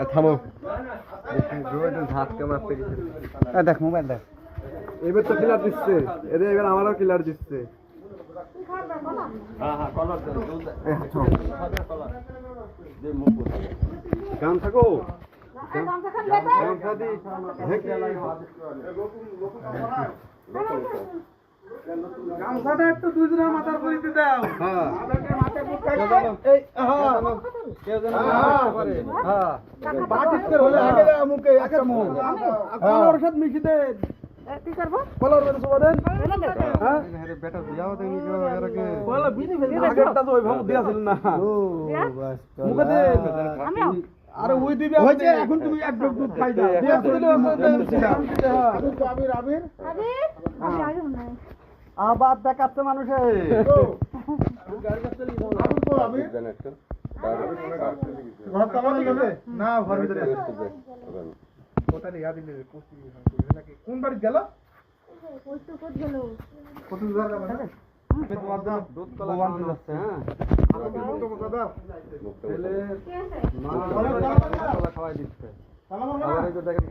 থামো দেখ মোবাইল দেখ এবার তো কিলার দিচ্ছে এবার আমারও কিলার দিচ্ছে গান থাকো গামছাটা একটু দুজনের মাথার করে দিতে দাও হ্যাঁ কি করবো কলার বের সবা দেন হ্যাঁ আরে বেটা বিয়াও দেনি গো এরকে কলা বিনি ফেল আগেরটা তো ওইভাবে দিয়াছিল না ও বাস মুখে দে আমিও আরে ওই দিবি হইছে এখন তুমি এক ডব দুধ খাই দাও দিয়া দিলে আবির আবির আরে আমি আগে মনে হয় আবার দেখাচ্ছে মানুষে গাড়ি কাছে চলি আবির কো আবির ঘর কামাল গেছে না ঘর ভিতরে ওটা ইয়া দিলে কোসি নাকি কোন বাড়ি গেল কইতো কত গেল কত দূর যাবে দুধ কলা খাওয়ানো যাচ্ছে হ্যাঁ ছেলে কি আছে মা কলা খাওয়াই দিচ্ছে আবার এই যে দেখেন